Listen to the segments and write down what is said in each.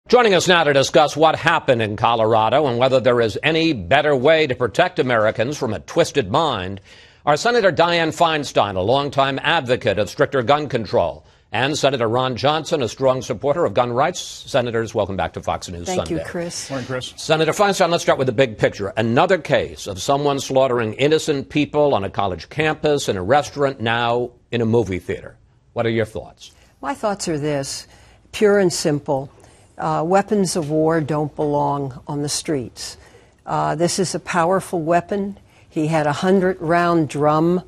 Joining us now to discuss what happened in Colorado and whether there is any better way to protect Americans from a twisted mind are Senator Dianne Feinstein, a longtime advocate of stricter gun control, and Senator Ron Johnson, a strong supporter of gun rights. Senators, welcome back to Fox News Sunday. Thank you, Chris. Morning, Chris. Senator Feinstein, let's start with the big picture. Another case of someone slaughtering innocent people on a college campus, in a restaurant, now in a movie theater. What are your thoughts? My thoughts are this, pure and simple. Weapons of war don't belong on the streets. This is a powerful weapon. He had a 100-round drum.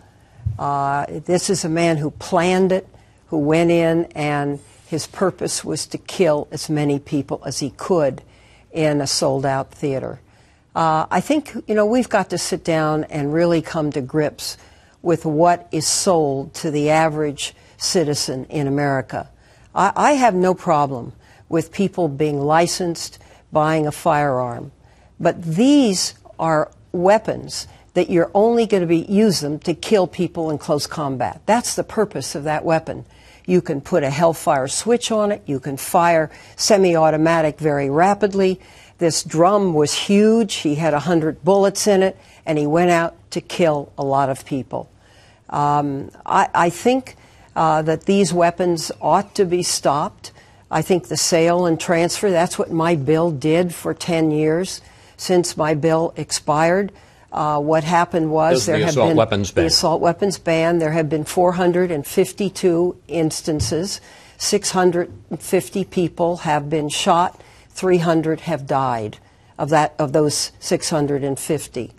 This is a man who planned it, who went in, and his purpose was to kill as many people as he could in a sold-out theater. I think, we've got to sit down and really come to grips with what is sold to the average citizen in America. I have no problem with people being licensed, buying a firearm. But these are weapons that you're only going to use them to kill people in close combat. That's the purpose of that weapon. You can put a hellfire switch on it. You can fire semi-automatic very rapidly. This drum was huge. He had 100 bullets in it, and he went out to kill a lot of people. I think that these weapons ought to be stopped. I think the sale and transfer, that's what my bill did for 10 years since my bill expired. What happened was there have been the assault weapons ban. There have been 452 instances. 650 people have been shot. 300 have died of those 650.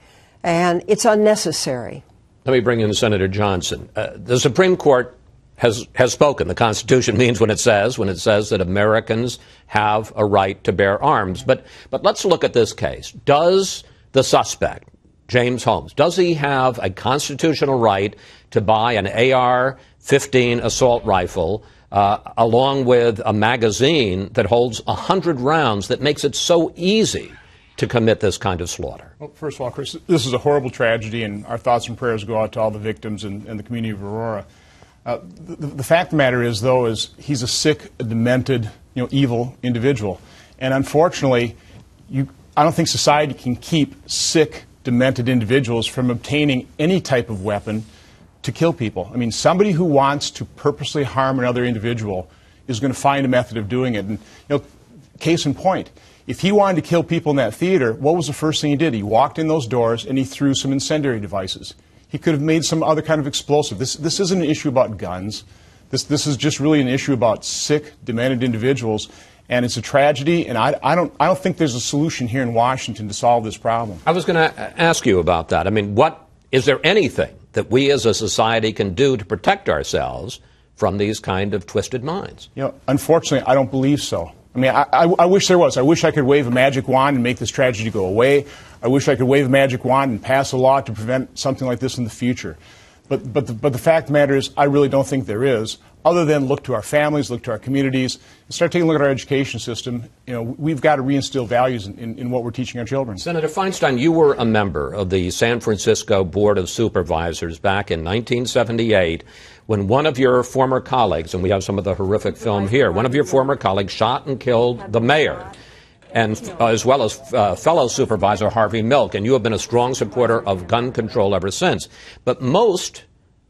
And it's unnecessary. Let me bring in Senator Johnson. The Supreme Court has spoken. The Constitution means when it says that Americans have a right to bear arms. But let's look at this case. Does the suspect, James Holmes, does he have a constitutional right to buy an AR-15 assault rifle along with a magazine that holds 100 rounds that makes it so easy to commit this kind of slaughter? Well, first of all, Chris, this is a horrible tragedy, and our thoughts and prayers go out to all the victims and the community of Aurora. The fact of the matter is, though, is he's a sick, demented, evil individual. And unfortunately, I don't think society can keep sick, demented individuals from obtaining any type of weapon to kill people. I mean, somebody who wants to purposely harm another individual is going to find a method of doing it. And, case in point, if he wanted to kill people in that theater, what was the first thing he did? He walked in those doors and he threw some incendiary devices. He could have made some other kind of explosive. This isn't an issue about guns. This is just really an issue about sick, demented individuals, and it's a tragedy. And I don't think there's a solution here in Washington to solve this problem. I was going to ask you about that. I mean, is there anything that we as a society can do to protect ourselves from these kind of twisted minds? Unfortunately, I don't believe so. I mean, I wish there was. I wish I could wave a magic wand and make this tragedy go away. I wish I could wave a magic wand and pass a law to prevent something like this in the future. But the fact of the matter is, I really don't think there is, other than look to our families, look to our communities, and start taking a look at our education system. We've got to reinstill values in what we're teaching our children. Senator Feinstein, you were a member of the San Francisco Board of Supervisors back in 1978 when one of your former colleagues, and we have some of the horrific film here, one of your former colleagues shot and killed the mayor, and as well as fellow supervisor Harvey Milk, and you have been a strong supporter of gun control ever since. But most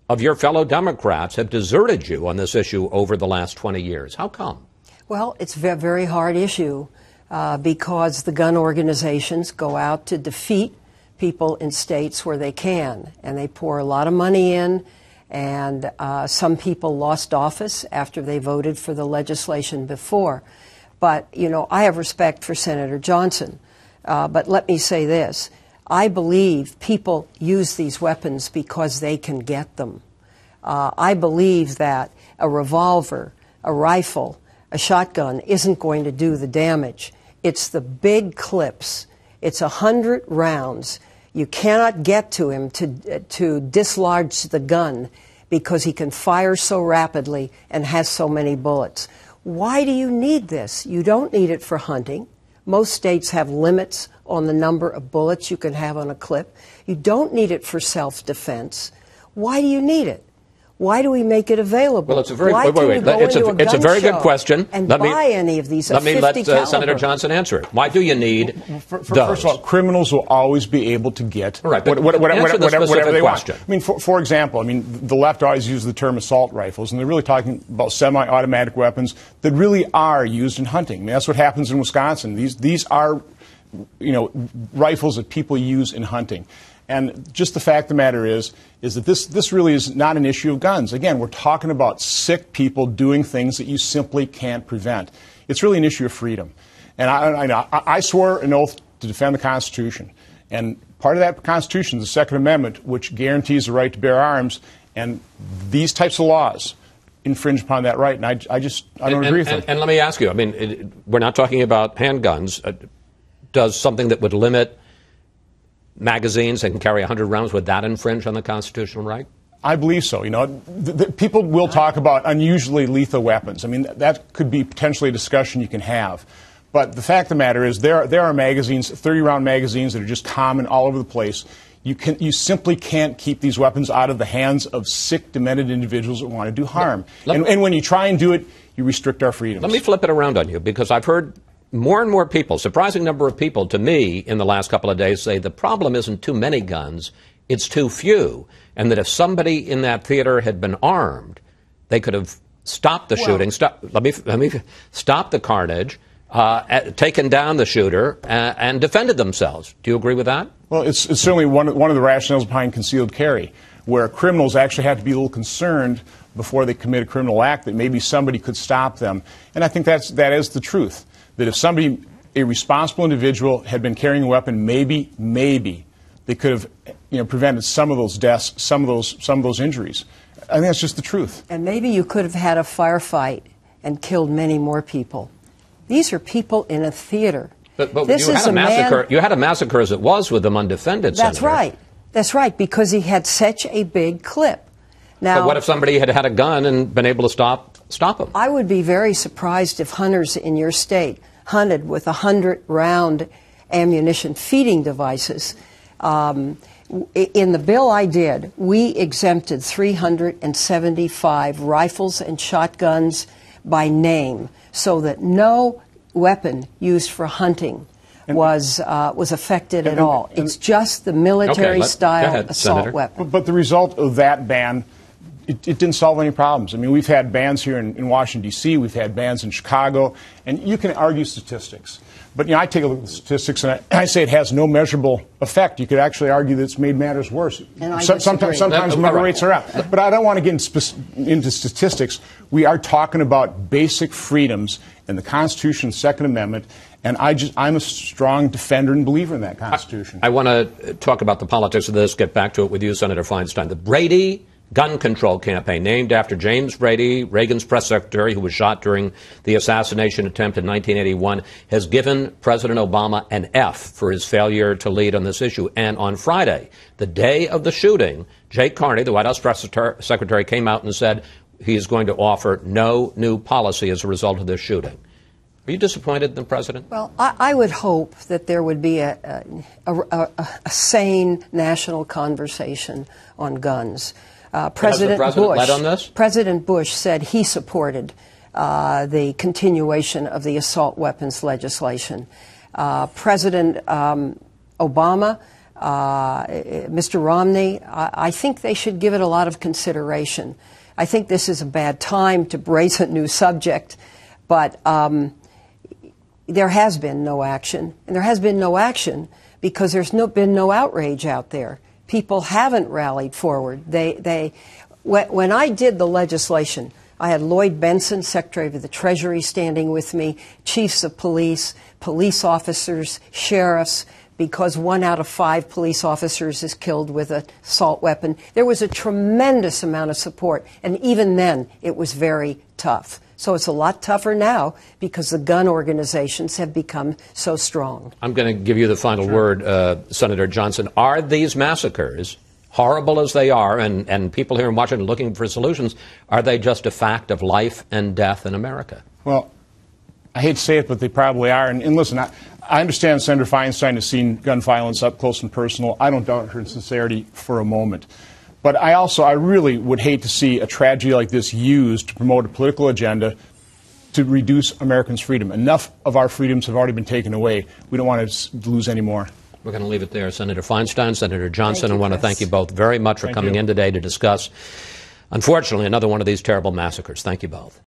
of your fellow Democrats have deserted you on this issue over the last 20 years. How come? Well, it's a very hard issue because the gun organizations go out to defeat people in states where they can, and they pour a lot of money in, and some people lost office after they voted for the legislation before. But, I have respect for Senator Johnson. But let me say this. I believe people use these weapons because they can get them. I believe that a revolver, a rifle, a shotgun isn't going to do the damage. It's the big clips. It's 100 rounds. You cannot get to him to dislodge the gun because he can fire so rapidly and has so many bullets. Why do you need this? You don't need it for hunting. Most states have limits on the number of bullets you can have on a clip. You don't need it for self-defense. Why do you need it? Why do we make it available? Well, it's a very Why do we go into it's a very good show question. and buy any of these? Let me let Senator caliber? Johnson answer it. Why do you need those? First of all, criminals will always be able to get All right, but whatever they question. want. I mean, for example, I mean, the left always uses the term assault rifles, and they're really talking about semi-automatic weapons that really are used in hunting. I mean, that's what happens in Wisconsin. These are, rifles that people use in hunting. And just the fact of the matter is that this really is not an issue of guns. Again, we're talking about sick people doing things that you simply can't prevent. It's really an issue of freedom. And I swore an oath to defend the Constitution. And part of that Constitution is the Second Amendment, which guarantees the right to bear arms. And these types of laws infringe upon that right. And I don't agree with them. And let me ask you, I mean, we're not talking about handguns. Does something that would limit magazines that can carry 100 rounds, would that infringe on the constitutional right? I believe so. People will talk about unusually lethal weapons. I mean, that could be potentially a discussion you can have. But the fact of the matter is there are magazines, 30-round magazines, that are just common all over the place. You simply can't keep these weapons out of the hands of sick, demented individuals that want to do harm. And when you try and do it, you restrict our freedoms. Let me flip it around on you, because I've heard more and more people, surprising number of people to me in the last couple of days, say the problem isn't too many guns, it's too few. And that if somebody in that theater had been armed, they could have stopped the shooting, let me stop the carnage, taken down the shooter, and defended themselves. Do you agree with that? Well, it's certainly one of the rationales behind concealed carry, where criminals actually have to be a little concerned before they commit a criminal act that maybe somebody could stop them. And I think that is the truth. That if somebody, a responsible individual, had been carrying a weapon, maybe they could have, prevented some of those deaths, some of those injuries. I think that's just the truth. And maybe you could have had a firefight and killed many more people. These are people in a theater. But you had a massacre. You had a massacre as it was with them undefended. That's Senator. right. That's right, because he had such a big clip. Now, but what if somebody had a gun and been able to stop him? I would be very surprised if hunters in your state hunted with 100-round ammunition feeding devices. In the bill I did, we exempted 375 rifles and shotguns by name, so that no weapon used for hunting was affected at all. It's just the military-style assault weapon. But the result of that ban, it didn't solve any problems. I mean, we've had bans here in Washington, D.C., we've had bans in Chicago, and you can argue statistics. But, I take a look at the statistics, and I say it has no measurable effect. You could actually argue that it's made matters worse. Sometimes murder rates are up. But I don't want to get into statistics. We are talking about basic freedoms in the Constitution, Second Amendment, and I'm a strong defender and believer in that Constitution. I want to talk about the politics of this, get back to it with you, Senator Feinstein. The Brady gun control campaign, named after James Brady, Reagan's press secretary, who was shot during the assassination attempt in 1981, has given President Obama an F for his failure to lead on this issue. And on Friday, the day of the shooting, Jake Carney, the White House press secretary, came out and said he is going to offer no new policy as a result of this shooting. Are you disappointed in the president? Well, I would hope that there would be a sane national conversation on guns. President Bush said he supported the continuation of the assault weapons legislation. President Obama, Mr. Romney, I think they should give it a lot of consideration. I think this is a bad time to brace a new subject, but there has been no action. And there has been no action because there's been no outrage out there. People haven't rallied forward. When I did the legislation, I had Lloyd Benson, Secretary of the Treasury, standing with me, chiefs of police, police officers, sheriffs, because 1 out of 5 police officers is killed with an assault weapon. There was a tremendous amount of support, and even then, it was very tough. So it's a lot tougher now because the gun organizations have become so strong. I'm going to give you the final word, Senator Johnson. Are these massacres, horrible as they are, and people here in Washington looking for solutions, are they just a fact of life and death in America? Well, I hate to say it, but they probably are. And listen, I understand Senator Feinstein has seen gun violence up close and personal. I don't doubt her sincerity for a moment. But I really would hate to see a tragedy like this used to promote a political agenda to reduce Americans' freedom. Enough of our freedoms have already been taken away. We don't want to lose any more. We're going to leave it there. Senator Feinstein, Senator Johnson, I want to Chris. thank you both very much for coming in today to discuss, unfortunately, another one of these terrible massacres. Thank you both.